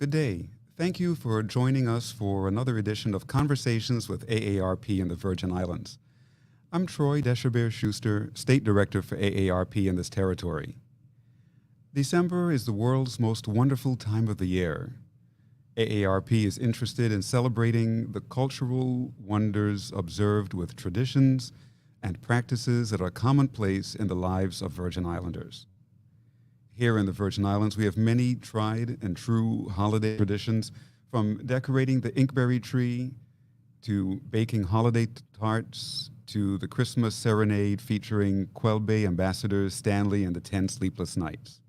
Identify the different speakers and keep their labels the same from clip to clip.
Speaker 1: Good day. Thank you for joining us for another edition of Conversations with AARP in the Virgin Islands. I'm Troy Deshabert-Schuster, State Director for AARP in this territory. December is the world's most wonderful time of the year. AARP is interested in celebrating the cultural wonders observed with traditions and practices that are commonplace in the lives of Virgin Islanders. Here in the Virgin Islands, we have many tried and true holiday traditions, from decorating the inkberry tree to baking holiday tarts to the Christmas serenade featuring Quell ambassadors Stanley and the 10 Sleepless Nights.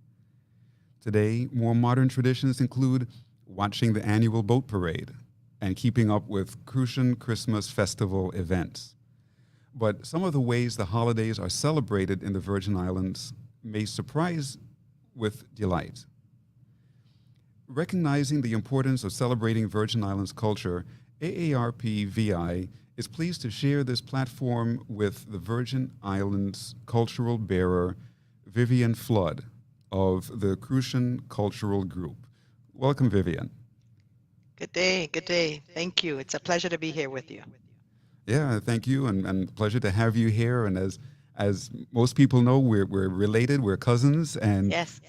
Speaker 1: Today, more modern traditions include watching the annual boat parade and keeping up with Crucian Christmas festival events. But some of the ways the holidays are celebrated in the Virgin Islands may surprise with delight. Recognizing the importance of celebrating Virgin Islands culture, AARP VI is pleased to share this platform with the Virgin Islands cultural bearer, Vivian Fludd of the Crucian Cultural Group. Welcome, Vivian.
Speaker 2: Good day, good day. Thank you. It's a pleasure to be here with you.
Speaker 1: Yeah, thank you, and pleasure to have you here. And as most people know, we're related, we're cousins, and
Speaker 2: Yes.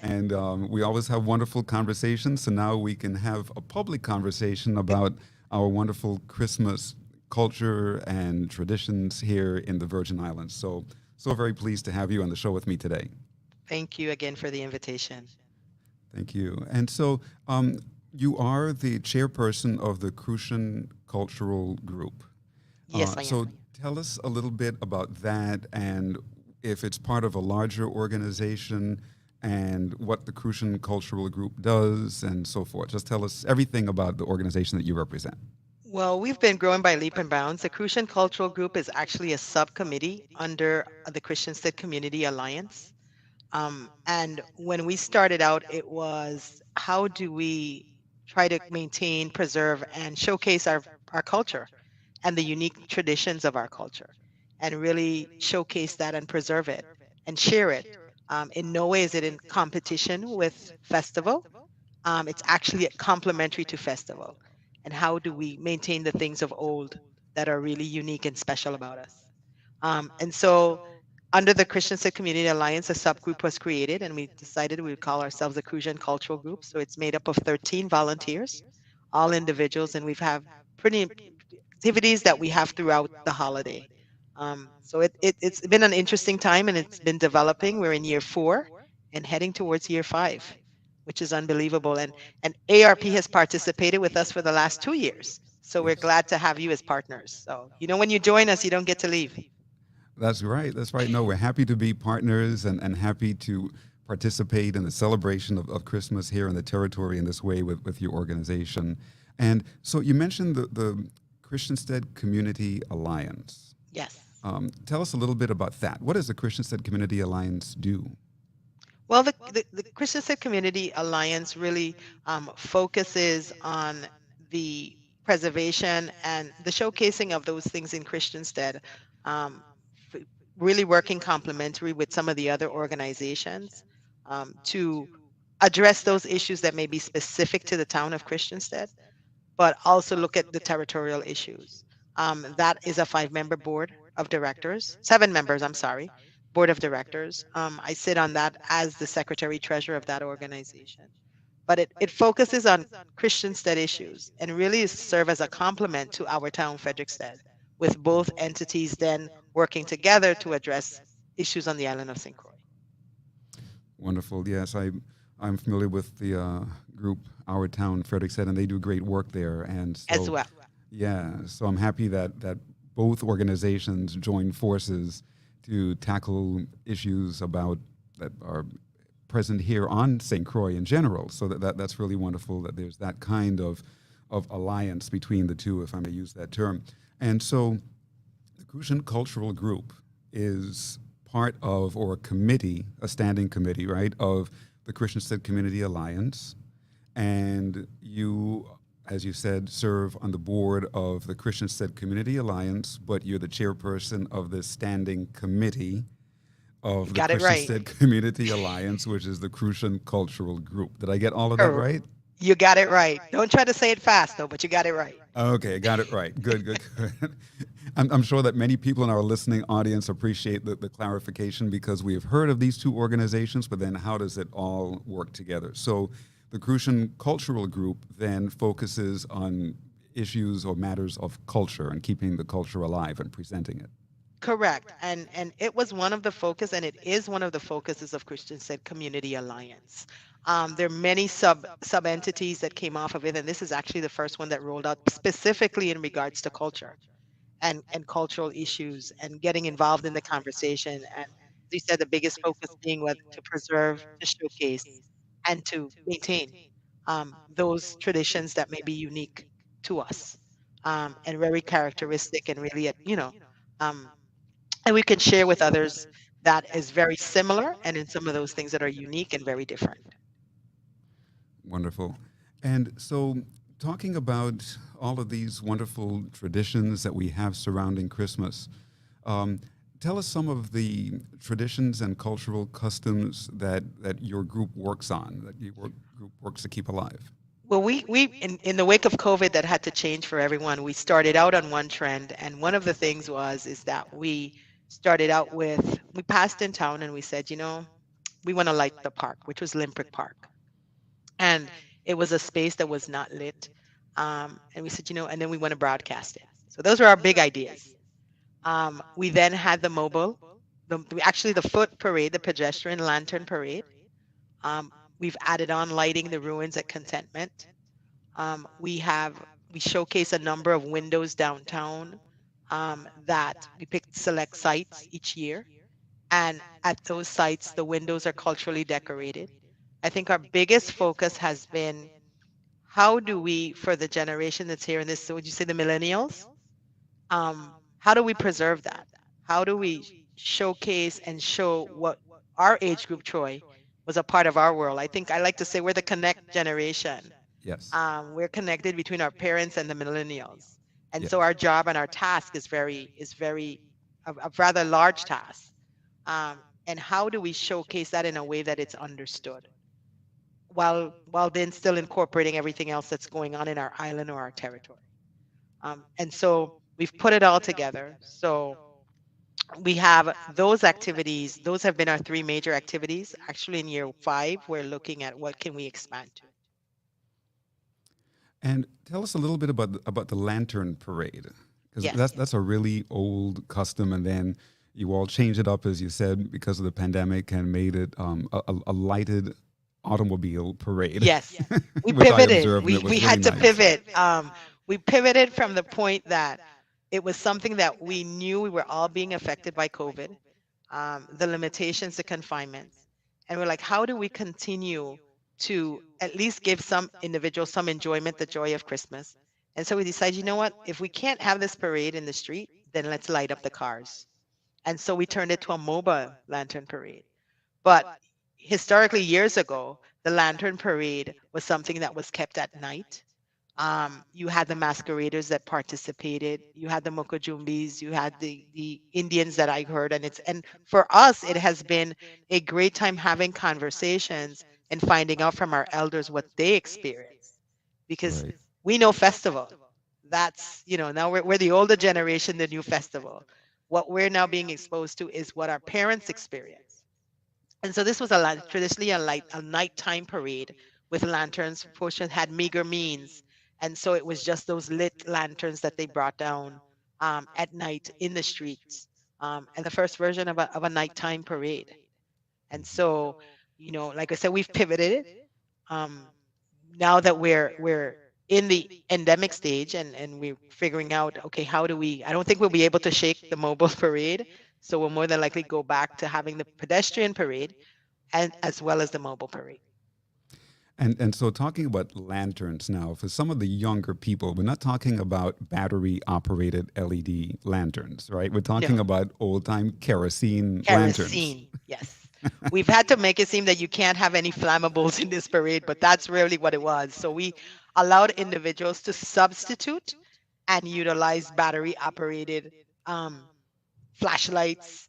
Speaker 1: we always have wonderful conversations. So now we can have a public conversation about our wonderful Christmas culture and traditions here in the Virgin Islands. So very pleased to have you on the show with me today.
Speaker 2: Thank you again for the invitation.
Speaker 1: Thank you. And so you are the chairperson of the Crucian Cultural Group.
Speaker 2: Yes, I am.
Speaker 1: So tell us a little bit about that, and if it's part of a larger organization, and what the Crucian Cultural Group does, and so forth. Just tell us everything about the organization that you represent.
Speaker 2: Well, we've been growing by leap and bounds. The Crucian Cultural Group is actually a subcommittee under the Christian State Community Alliance. And when we started out, it was how do we try to maintain, preserve, and showcase our culture and the unique traditions of our culture, and really showcase that and preserve it and share it. In no way is it in competition with festival. It's actually complementary to festival. And how do we maintain the things of old that are really unique and special about us? And so under the Christian State Community Alliance, a subgroup was created, and we decided we would call ourselves the Crucian Cultural Group. So it's made up of 13 volunteers, all individuals, and we've have pretty activities that we have throughout the holiday. So it's been an interesting time, and it's been developing. We're in year 4 and heading towards year 5, which is unbelievable. And ARP has participated with us for the last 2 years. So we're
Speaker 1: Yes.
Speaker 2: glad to have you as partners. So, when you join us, you don't get to leave.
Speaker 1: That's right. That's right. No, we're happy to be partners and happy to participate in the celebration of Christmas here in the territory in this way with your organization. And so you mentioned the Christiansted Community Alliance.
Speaker 2: Yes.
Speaker 1: Tell us a little bit about that. What does the Christiansted Community Alliance do?
Speaker 2: Well, the Christian State Community Alliance really focuses on the preservation and the showcasing of those things in Christianstead, um, f- really working complementary with some of the other organizations to address those issues that may be specific to the town of Christianstead, but also look at the territorial issues. That is a 5-member board of directors, 7 members, I'm sorry, board of directors. I sit on that as the secretary treasurer of that organization. But it focuses on Christianstead issues and really serve as a complement to our town, Frederickstead, with both entities then working together to address issues on the island of St. Croix.
Speaker 1: Wonderful. Yes, I'm familiar with the group Our Town Frederick said, and they do great work there. And
Speaker 2: As
Speaker 1: so
Speaker 2: well.
Speaker 1: yeah, so I'm happy that both organizations join forces to tackle issues about that are present here on St. Croix in general. So that's really wonderful that there's that kind of alliance between the two, if I may use that term. And so the Crucian Cultural Group is part of, or a committee, a standing committee, right, of the Christian State Community Alliance. And you, as you said, serve on the board of the Christian State Community Alliance, but you're the chairperson of the standing committee of the
Speaker 2: Got it
Speaker 1: Christian
Speaker 2: right.
Speaker 1: State Community Alliance, which is the Crucian Cultural Group. Did I get all of that
Speaker 2: Cor-
Speaker 1: right?
Speaker 2: You got it right. Don't try to say it fast though, but you got it right.
Speaker 1: Okay, got it right. Good, good, good. I'm sure that many people in our listening audience appreciate the clarification because we have heard of these two organizations, but then how does it all work together? So the Crucian Cultural Group then focuses on issues or matters of culture and keeping the culture alive and presenting it.
Speaker 2: Correct. And it was one of the focus, and it is one of the focuses of Christian Said Community Alliance. There are many sub entities that came off of it, and this is actually the first one that rolled out specifically in regards to culture and cultural issues and getting involved in the conversation. And as you said, the biggest focus being what to preserve, to showcase, and to maintain those traditions that may be unique to us and very characteristic and really, um, and we can share with others that is very similar and in some of those things that are unique and very different.
Speaker 1: Wonderful. And so, talking about all of these wonderful traditions that we have surrounding Christmas, um, tell us some of the traditions and cultural customs that your group works on, that your group works to keep alive.
Speaker 2: Well, we in the wake of COVID that had to change for everyone, we started out on one trend, and one of the things was is that we started out with we passed in town and we said, we want to light the park, which was Limerick Park, and it was a space that was not lit, and we said, and then we want to broadcast it. So those were our big ideas. We then had the mobile, actually the foot parade, the pedestrian lantern parade. We've added on lighting the ruins at Contentment. We showcase a number of windows downtown that we pick select sites each year, and at those sites the windows are culturally decorated. I think our biggest focus has been how do we, for the generation that's here in this, so would you say the millennials, how do we preserve that? How do we showcase and show what our age group, Troy, was a part of our world? I think I like to say we're the connect generation.
Speaker 1: Yes.
Speaker 2: We're connected between our parents and the millennials, and so
Speaker 1: Yes.
Speaker 2: our job and our task is very a rather large task. And how do we showcase that in a way that it's understood, while then still incorporating everything else that's going on in our island or our territory? And so we've put it all together. So we have those activities. Those have been our three major activities. Actually, in year 5, we're looking at what can we expand to.
Speaker 1: And tell us a little bit about the lantern parade, because
Speaker 2: Yes.
Speaker 1: that's a really old custom, and then you all changed it up, as you said, because of the pandemic, and made it a lighted automobile parade,
Speaker 2: Yes, we
Speaker 1: which I
Speaker 2: pivoted.
Speaker 1: observed, and it
Speaker 2: We
Speaker 1: was really
Speaker 2: had to
Speaker 1: nice.
Speaker 2: pivot. We pivoted from the point that it was something that we knew we were all being affected by COVID, the limitations, the confinements, and we're like, how do we continue to at least give some individuals some enjoyment, the joy of Christmas? And so we decided, you know what? If we can't have this parade in the street, then let's light up the cars. And so we turned it to a mobile lantern parade. But historically, years ago, the lantern parade was something that was kept at night. You had the masqueraders that participated. You had the Mokojumbis. You had the Indians that I heard, and for us, it has been a great time having conversations and finding out from our elders what they experience, because
Speaker 1: Right.
Speaker 2: we know festival. That's now we're the older generation, the new festival. What we're now being exposed to is what our parents experience, and so this was traditionally a nighttime parade with lanterns. Portia had meager means, and so it was just those lit lanterns that they brought down at night in the streets, and the first version of a nighttime parade. And
Speaker 1: Mhm.
Speaker 2: so, like I said, we've pivoted. Um, Now that we're in the endemic stage, and we're figuring out, okay, how do we? I don't think we'll be able to shake the mobile parade, so we'll more than likely go back to having the pedestrian parade and as well as the mobile parade.
Speaker 1: And so talking about lanterns now, for some of the younger people, we're not talking about battery operated LED lanterns, right? We're talking
Speaker 2: No,
Speaker 1: about old time kerosene lanterns.
Speaker 2: kerosene. Yes. We've had to make it seem that you can't have any flammables in this parade, but that's really what it was. So we allowed individuals to substitute and utilize battery operated um, flashlights,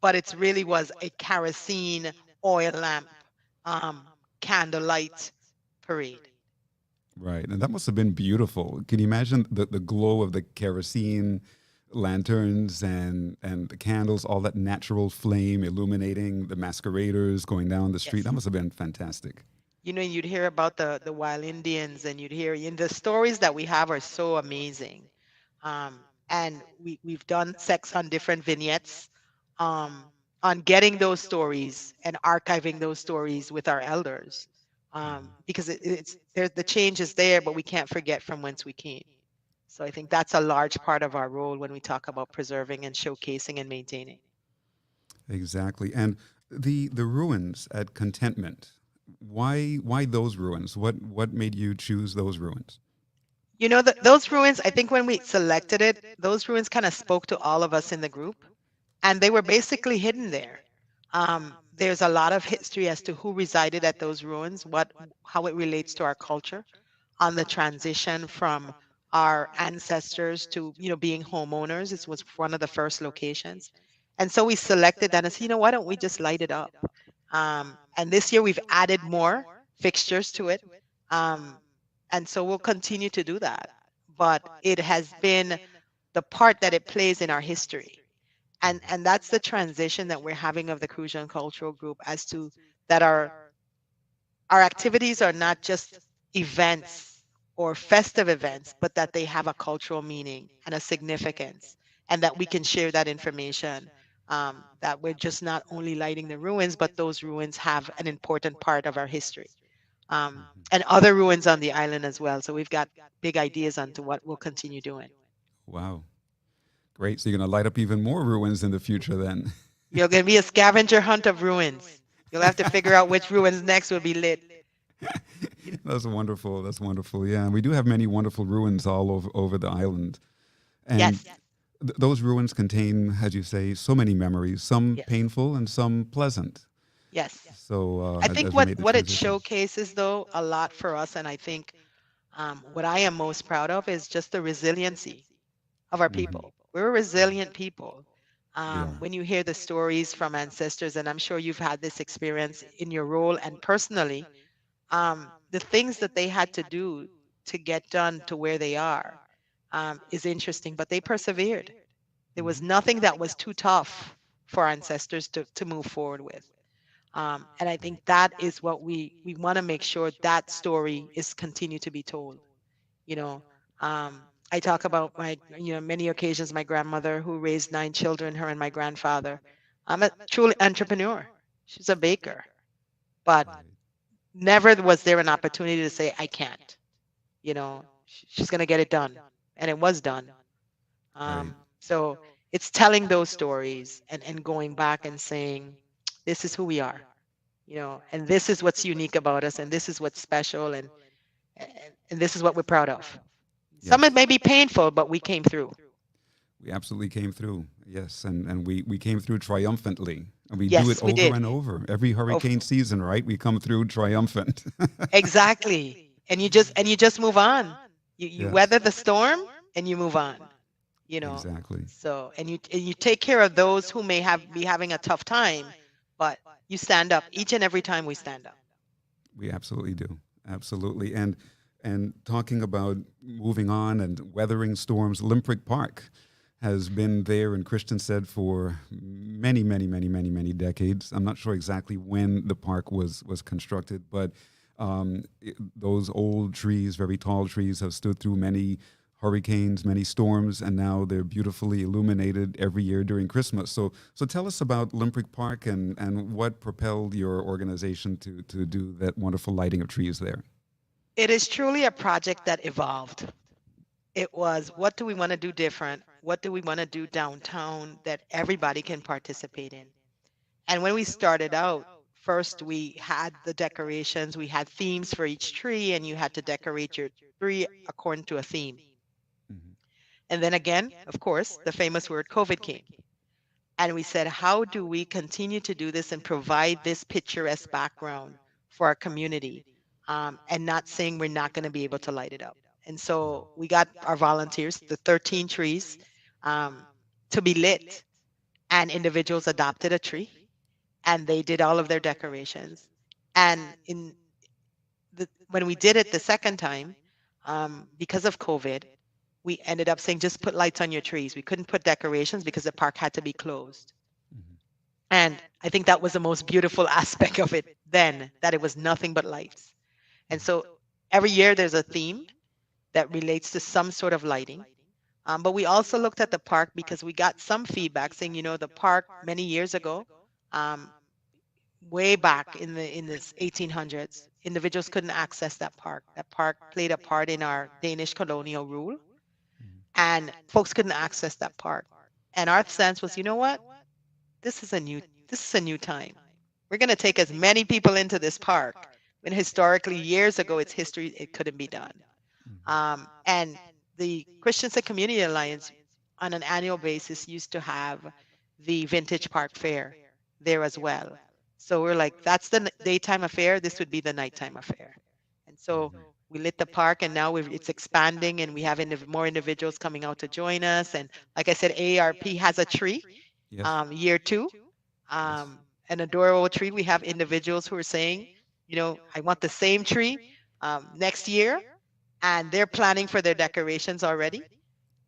Speaker 2: but it really was a kerosene oil lamp um, candlelight parade.
Speaker 1: Right. And that must have been beautiful. Can you imagine the glow of the kerosene lanterns and the candles, all that natural flame illuminating the masqueraders going down the street? That
Speaker 2: Yes.
Speaker 1: must have been fantastic.
Speaker 2: You'd hear about the wild Indians, and you'd hear the stories that we have are so amazing. And we've done sex on different vignettes, um, on getting those stories and archiving those stories with our elders, because it's there. The change is there, but we can't forget from whence we came. So I think that's a large part of our role when we talk about preserving and showcasing and maintaining.
Speaker 1: Exactly. And the ruins at Contentment, why those ruins? What made you choose those ruins?
Speaker 2: Those ruins, I think when we selected it, those ruins kind of spoke to all of us in the group, and they were basically hidden there. There's a lot of history as to who resided at those ruins, how it relates to our culture, on the transition from our ancestors to being homeowners. This was one of the first locations, and so we selected that and said, why don't we just light it up? And this year we've added more fixtures to it, um, and so we'll continue to do that. But it has been the part that it plays in our history, and that's the transition that we're having of the Crucian Cultural Group, as to that our activities are not just events or festive events, but that they have a cultural meaning and a significance, and that we can share that information. That we're just not only lighting the ruins, but those ruins have an important part of our history, and other ruins on the island as well. So we've got big ideas onto what we'll continue doing.
Speaker 1: Wow. Great. So you're going to light up even more ruins in the future then.
Speaker 2: You're going to be a scavenger hunt of ruins. You'll have to figure out which ruins next will be lit.
Speaker 1: That's wonderful. That's wonderful. Yeah, and we do have many wonderful ruins all over the island. And
Speaker 2: Yes,
Speaker 1: those ruins contain, as you say, so many memories, some
Speaker 2: yes,
Speaker 1: painful and some pleasant.
Speaker 2: yes.
Speaker 1: So
Speaker 2: I
Speaker 1: as
Speaker 2: think
Speaker 1: you
Speaker 2: what
Speaker 1: made the
Speaker 2: what it
Speaker 1: transition.
Speaker 2: showcases, though, a lot for us, and I think what I am most proud of is just the resiliency of our
Speaker 1: Hmm.
Speaker 2: people. We're a resilient people.
Speaker 1: We are.
Speaker 2: When you hear the stories from ancestors, and I'm sure you've had this experience in your role and personally, the things that they had to do to get done to where they are, is interesting, but they persevered. There was
Speaker 1: Hmm.
Speaker 2: nothing that was too tough for our ancestors to move forward with. And I think that is what we want to make sure that story is continue to be told. You know, I talk about my, many occasions, my grandmother who raised 9 children, her and my grandfather. I'm a truly entrepreneur. She's a baker, but
Speaker 1: Right.
Speaker 2: never was there an opportunity to say, I can't. She's going to get it done. And it was done.
Speaker 1: Right.
Speaker 2: So it's telling those stories, and going back and saying, this is who we are, and this is what's unique about us, and this is what's special, and, and this is what we're proud of. Some it
Speaker 1: Yes.
Speaker 2: may be painful, but we came through.
Speaker 1: We absolutely came through. Yes, and we came through triumphantly. And we do it
Speaker 2: Yes, we
Speaker 1: over
Speaker 2: did.
Speaker 1: and over. Every
Speaker 2: Oh,
Speaker 1: hurricane season, right? We come through triumphant.
Speaker 2: exactly. And you just move on. You
Speaker 1: Yes,
Speaker 2: weather the storm and you move on. You know.
Speaker 1: exactly.
Speaker 2: So and you take care of those who may have be having a tough time, but you stand up each and every time we stand up.
Speaker 1: We absolutely do. Absolutely. And talking about moving on and weathering storms, Limprick Park has been there in Christiansted for many, many, many, many, many decades. I'm not sure exactly when the park was constructed, but those old trees, very tall trees, have stood through many hurricanes, many storms, and now they're beautifully illuminated every year during Christmas. So tell us about Limprick Park and what propelled your organization to do that wonderful lighting of trees there.
Speaker 2: It is truly a project that evolved. It was, what do we want to do different? What do we want to do downtown that everybody can participate in? And when we started out, first we had the decorations, we had themes for each tree, and you had to decorate your tree according to a theme.
Speaker 1: Hmm.
Speaker 2: And then again, of course, the famous word COVID came. And we said, how do we continue to do this and provide this picturesque background for our community, and not saying we're not going to be able to light it up? And so we got our volunteers, the 13 trees, um, to be lit, and individuals adopted a tree and they did all of their decorations. And when we did it the second time, Because of COVID, we ended up saying just put lights on your trees. We couldn't put decorations because the park had to be closed.
Speaker 1: Mhm.
Speaker 2: And I think that was the most beautiful aspect of it then, that it was nothing but lights. And
Speaker 1: Mhm.
Speaker 2: so every year there's a theme that relates to some sort of lighting. But we also looked at the park because we got some feedback saying, the park many years ago, um, way back in this 1800s, individuals couldn't access that park. That park played a part in our Danish colonial rule,
Speaker 1: Mhm.
Speaker 2: and folks couldn't access that park. And our sense was, what? This is a new this is a new time. We're going to take as many people into this park when historically years ago its history it couldn't be done.
Speaker 1: Mhm.
Speaker 2: And the Christian Civic Community Alliance on an annual basis used to have the Vintage Park Fair there as well. So we're like, that's the daytime affair. This would be the nighttime affair. And so
Speaker 1: Mhm.
Speaker 2: we lit the park, and now it's expanding, and we have more individuals coming out to join us. And like I said, AARP has a tree,
Speaker 1: Yes.
Speaker 2: year two,
Speaker 1: Yes.
Speaker 2: an adorable tree. We have individuals who are saying, I want the same tree next year, and they're planning for their decorations already.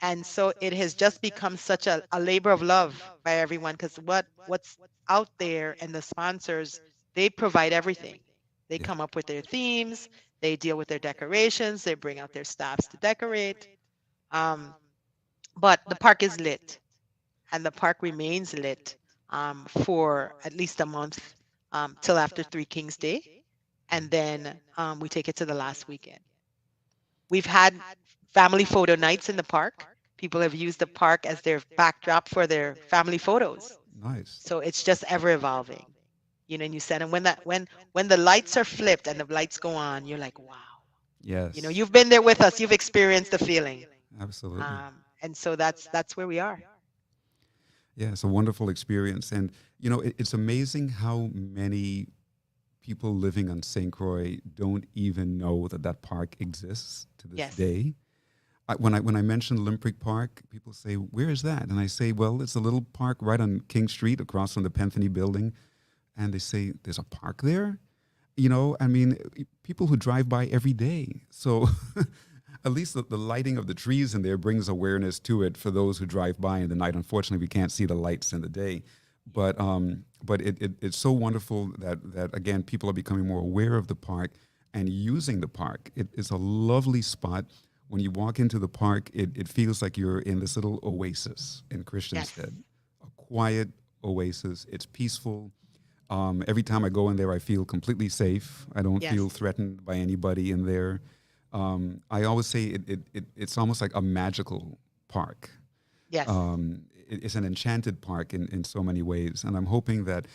Speaker 2: And so it has just become such a labor of love by everyone, because what's out there and the sponsors, they provide everything. They
Speaker 1: Yeah.
Speaker 2: come up with their themes, they deal with their decorations, they bring out their staffs to decorate. Um, but the park is lit, and the park remains lit for at least a month, till after Three Kings Day, and then we take it to the last weekend. We've had family photo nights in the park. People have used the park as their backdrop for their family photos.
Speaker 1: Nice.
Speaker 2: So it's just ever evolving. And you said, and when the lights are flipped and the lights go on, you're like, wow.
Speaker 1: Yes.
Speaker 2: You've been there with us. You've experienced the feeling.
Speaker 1: Absolutely.
Speaker 2: And so that's where we are.
Speaker 1: Yeah, it's a wonderful experience. And, it's amazing how many people living on St. Croix don't even know that that park exists to this
Speaker 2: Yes.
Speaker 1: day. When I mention Limerick Park, people say, "Where is that?" And I say, "Well, it's a little park right on King Street, across from the Pentheny Building." And they say, "There's a park there." I mean, people who drive by every day. So at least the lighting of the trees in there brings awareness to it for those who drive by in the night. Unfortunately, we can't see the lights in the day, but it's so wonderful that again people are becoming more aware of the park and using the park. It's a lovely spot. When you walk into the park, it feels like you're in this little oasis in
Speaker 2: Yes.
Speaker 1: Christiansted, a quiet oasis. It's peaceful. Every time I go in there, I feel completely safe. I don't feel
Speaker 2: Yes.
Speaker 1: threatened by anybody in there. I always say it's almost like a magical park.
Speaker 2: Yes.
Speaker 1: It's an enchanted park in so many ways. And I'm hoping that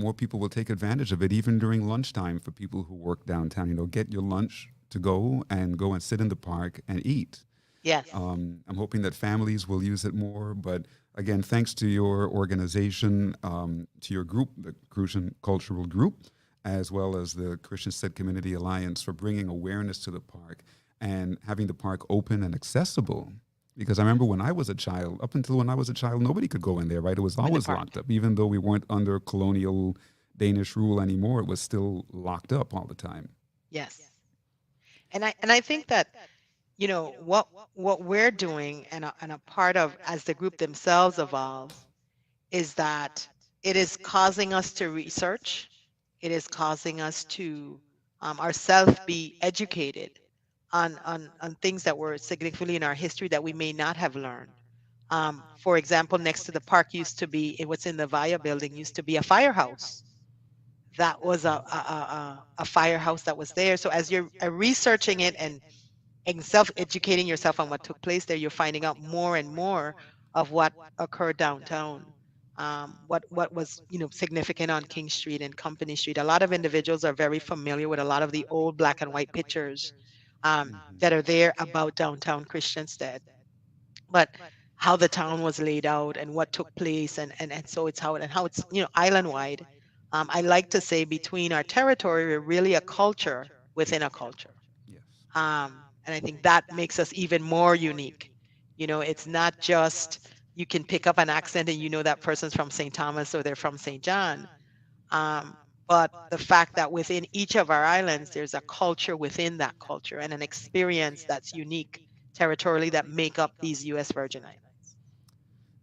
Speaker 1: more people will take advantage of it, even during lunchtime for people who work downtown. Get your lunch to go and sit in the park and eat.
Speaker 2: Yes.
Speaker 1: I'm hoping that families will use it more. But again, thanks to your organization, to your group, the Crucian Cultural Group, as well as the Christian State Community Alliance for bringing awareness to the park and having the park open and accessible. Because I remember when I was a child, up until when I was a child, nobody could go in there, right? It was
Speaker 2: In the
Speaker 1: always
Speaker 2: park.
Speaker 1: locked up. Even though we weren't under colonial Danish rule anymore, it was still locked up all the time.
Speaker 2: Yes. And I think that what we're doing, and a part of as the group themselves evolves, is that it is causing us to research. It is causing us to ourselves be educated on things that were significantly in our history that we may not have learned. For example, next to the park used to be, what's in the Via building used to be a firehouse. That was a firehouse that was there. So as you're researching it and self-educating yourself on what took place there, you're finding out more and more of what occurred downtown. What was significant on King Street and Company Street. A lot of individuals are very familiar with a lot of the old black and white pictures
Speaker 1: Mhm.
Speaker 2: that are there about downtown Christiansted, but how the town was laid out and what took place, and so it's how it's island wide. I like to say between our territory, we're really a culture within a culture.
Speaker 1: Yes.
Speaker 2: And I think that makes us even more unique. It's not just you can pick up an accent and that person's from St. Thomas or they're from St. John. Um, but the fact that within each of our islands, there's a culture within that culture and an experience that's unique territorially that make up these U.S. Virgin Islands.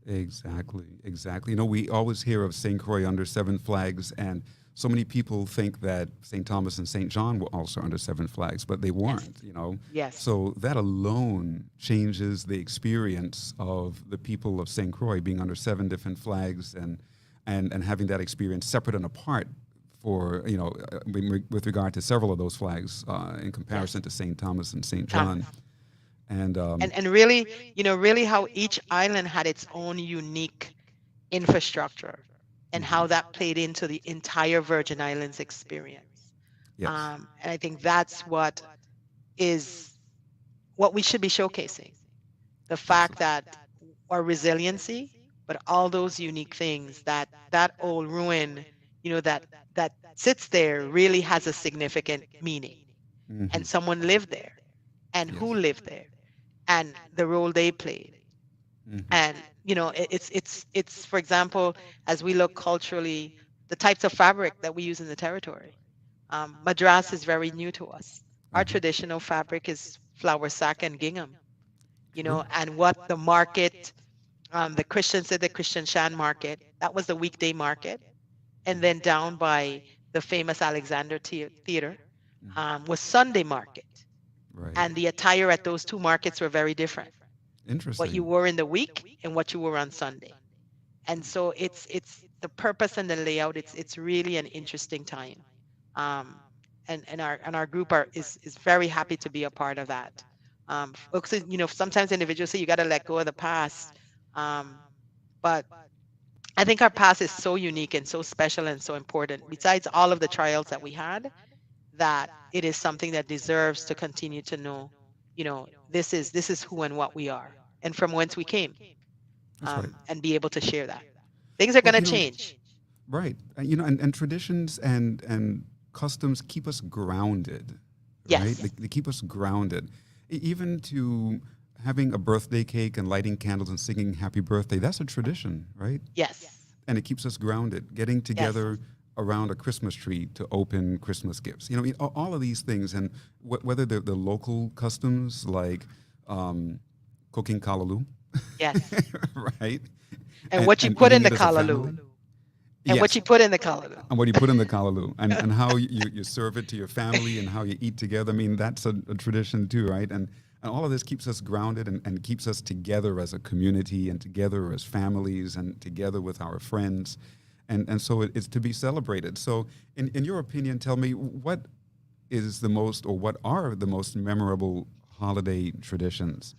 Speaker 1: Exactly, exactly. You know, we always hear of St. Croix under seven flags, and so many people think that St. Thomas and St. John were also under seven flags, but they
Speaker 2: Yes.
Speaker 1: weren't, you know.
Speaker 2: Yes.
Speaker 1: So that alone changes the experience of the people of St. Croix being under seven different flags and having that experience separate and apart for, you know, with regard to several of those flags in
Speaker 2: Yes.
Speaker 1: comparison to St. Thomas and St. John.
Speaker 2: Thomas.
Speaker 1: And
Speaker 2: And really, really how each island had its own unique infrastructure and how
Speaker 1: mhm,
Speaker 2: that played into the entire Virgin Islands experience.
Speaker 1: yes,
Speaker 2: And I think that's is what we should be showcasing. The fact
Speaker 1: absolutely.
Speaker 2: that our resiliency, but all those unique things that old ruin, that sits there really has a significant meaning.
Speaker 1: Hmm.
Speaker 2: And someone lived there and who
Speaker 1: Yes.
Speaker 2: lived there and the role they played.
Speaker 1: Hmm.
Speaker 2: And it's for example, as we look culturally, the types of fabric that we use in the territory. Madras is very new to us. Our
Speaker 1: Uh-huh.
Speaker 2: traditional fabric is flour sack and gingham,
Speaker 1: True.
Speaker 2: and what the market, the Christians said the Christian Shan market, that was the weekday market. And then down by the famous Alexander Theater
Speaker 1: Hmm.
Speaker 2: was Sunday market.
Speaker 1: Right.
Speaker 2: And the attire at those two markets were very different. What you
Speaker 1: Interesting.
Speaker 2: wore in the week and what you wore on Sunday. And so it's the purpose and the layout. It's really an interesting time. Um, and our group is very happy to be a part of that. Because sometimes individuals say you got to let go of the past, um, but I think our past is so unique and so special and so important. Besides all of the trials that we had, that it is something that deserves to continue to know. This is who and what we are, and from whence we came,
Speaker 1: That's right.
Speaker 2: and be able to share that. Things are
Speaker 1: Well,
Speaker 2: going to
Speaker 1: you know,
Speaker 2: change.
Speaker 1: right. You know, and traditions and customs keep us grounded, right?
Speaker 2: Yes.
Speaker 1: They keep us grounded. Even to having a birthday cake and lighting candles and singing happy birthday, that's a tradition, right?
Speaker 2: Yes.
Speaker 1: And it keeps us grounded. Getting
Speaker 2: Yes.
Speaker 1: together around a Christmas tree to open Christmas gifts. You know, all of these things, and whether they're the local customs like cooking kalaloo,
Speaker 2: Yes.
Speaker 1: right?
Speaker 2: And what you
Speaker 1: And
Speaker 2: put in
Speaker 1: eating
Speaker 2: the
Speaker 1: it as a
Speaker 2: kalaloo.
Speaker 1: family.
Speaker 2: And what
Speaker 1: Yes,
Speaker 2: you put in the kalaloo.
Speaker 1: and what you put in the kalaloo, and how you serve it to your family, and how you eat together. I mean, that's a tradition too, right? And all of this keeps us grounded and keeps us together as a community and together as families and together with our friends. And so it's to be celebrated. So, in your opinion, tell me what is the most, or what are the most memorable holiday traditions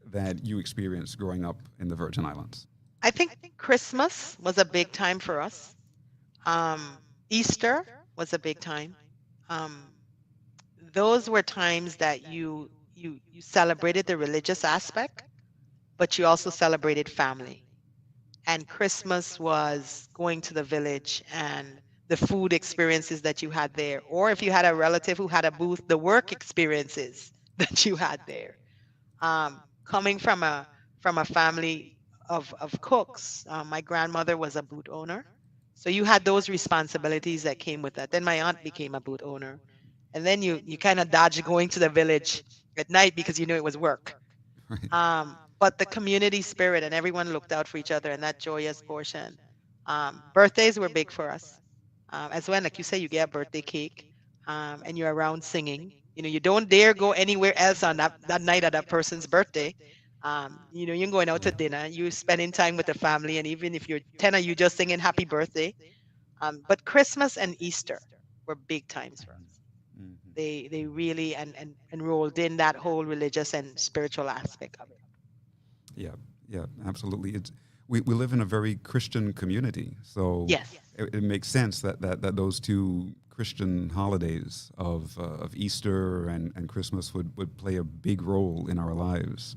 Speaker 1: that you experienced growing up in the Virgin Islands?
Speaker 2: I think Christmas was a big time for us. Easter was a big time. Um, those were times that you celebrated the religious aspect, but you also celebrated family. And Christmas was going to the village and the food experiences that you had there, or if you had a relative who had a booth, the work experiences that you had there. Coming from a family of cooks, my grandmother was a boot owner, so you had those responsibilities that came with that. Then my aunt became a boot owner, and then you kind of dodged going to the village at night because you knew it was work.
Speaker 1: Right.
Speaker 2: But the community spirit and everyone looked out for each other and that joyous portion. Birthdays were big for us. As well, like you say, you get a birthday cake, and you're around singing. You don't dare go anywhere else on that night of that person's birthday. You're going out to
Speaker 1: Yeah.
Speaker 2: dinner, you're spending time with the family, and even if you're 10 of you just singing happy birthday. But Christmas and Easter were big times for us.
Speaker 1: Hmm.
Speaker 2: They really and enrolled in that whole religious and spiritual aspect of it.
Speaker 1: Yeah, yeah, absolutely. We live in a very Christian community, so
Speaker 2: Yes.
Speaker 1: it makes sense that those two Christian holidays of Easter and Christmas would play a big role in our lives.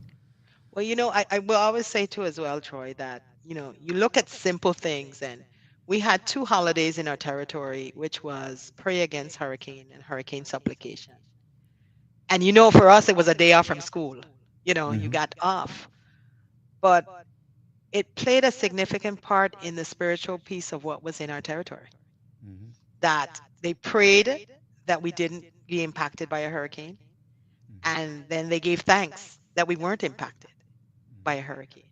Speaker 2: Well, I will always say too as well, Troy, that, you look at simple things, and we had two holidays in our territory, which was pray against hurricane and hurricane supplication. And for us, it was a day off from school. You
Speaker 1: Hmm.
Speaker 2: got off. But it played a significant part in the spiritual piece of what was in our territory.
Speaker 1: Hmm.
Speaker 2: that they prayed that we didn't be impacted by a hurricane,
Speaker 1: Mhm.
Speaker 2: and then they gave thanks that we weren't impacted by a hurricane.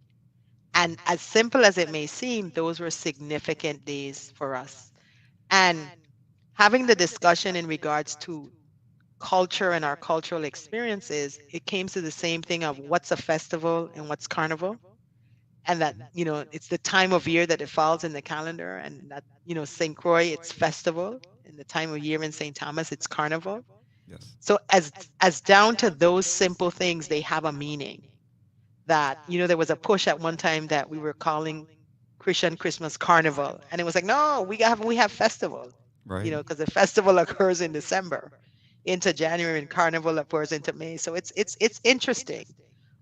Speaker 2: And as simple as it may seem, those were significant days for us. And having the discussion in regards to culture and our cultural experiences, it came to the same thing of what's a festival and what's carnival. And that, it's the time of year that it falls in the calendar, and that, St. Croix, it's festival. And the time of year in St. Thomas, it's carnival.
Speaker 1: Yes.
Speaker 2: So as down to those simple things, they have a meaning. That, there was a push at one time that we were calling Christian Christmas Carnival, and it was like, no, we have festival,
Speaker 1: Right.
Speaker 2: because the festival occurs in December into January, and carnival occurs into May. So it's interesting,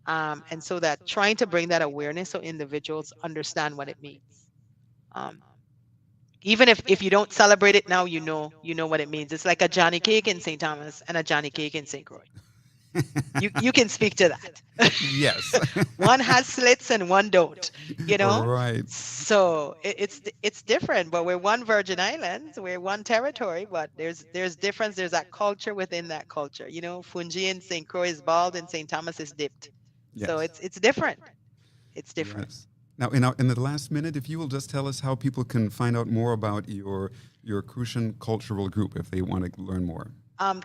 Speaker 2: and so that trying to bring that awareness so individuals understand what it means. Um, Even if you don't celebrate it now, you know what it means. It's like a Johnny Cake in St. Thomas and a Johnny Cake in St. Croix. You can speak to that.
Speaker 1: Yes.
Speaker 2: One has slits and one don't, you know?
Speaker 1: Right.
Speaker 2: So it's different, but we're one Virgin Islands, we're one territory, but there's difference, there's that culture within that culture. Fungi in St. Croix is bald and St. Thomas is dipped. So
Speaker 1: Yes.
Speaker 2: it's different. It's different.
Speaker 1: Yes. Now, in the last minute, if you will just tell us how people can find out more about your Crucian Cultural Group if they want to learn more.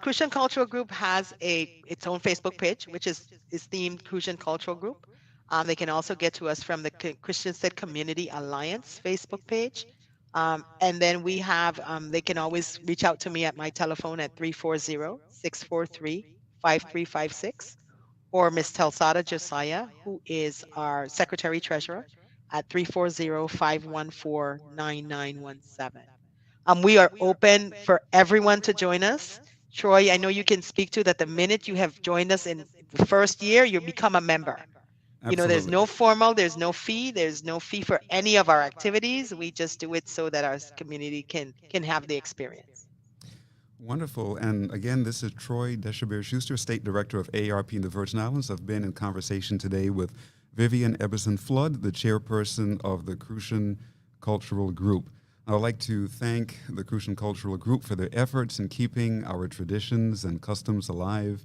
Speaker 2: Crucian Cultural Group has its own Facebook page, which is themed Crucian Cultural Group. They can also get to us from the Christian State Community Alliance Facebook page. And then they can always reach out to me at my telephone at 340-643-5356, or Miss Telsada Josiah, who is our Secretary Treasurer, at 340-514-9917. We are open for everyone to join us. Troy, I know you can speak to that the minute you have joined us in the first year, you become a member. There's
Speaker 1: Absolutely.
Speaker 2: no formal, there's no fee for any of our activities. We just do it so that our community can have the experience.
Speaker 1: Wonderful. And again, this is Troy Deshabere-Schuster, State Director of AARP in the Virgin Islands. I've been in conversation today with Vivian Fludd, the chairperson of the Crucian Cultural Group. I'd like to thank the Crucian Cultural Group for their efforts in keeping our traditions and customs alive.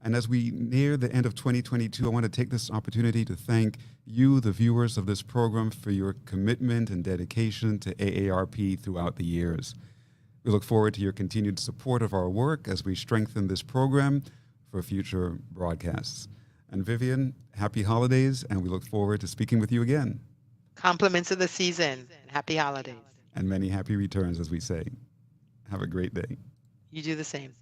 Speaker 1: And as we near the end of 2022, I want to take this opportunity to thank you, the viewers of this program, for your commitment and dedication to AARP throughout the years. We look forward to your continued support of our work as we strengthen this program for future broadcasts. And Vivian, happy holidays, and we look forward to speaking with you again.
Speaker 2: Compliments of the season, and happy holidays.
Speaker 1: And many happy returns, as we say. Have a great day.
Speaker 2: You do the same.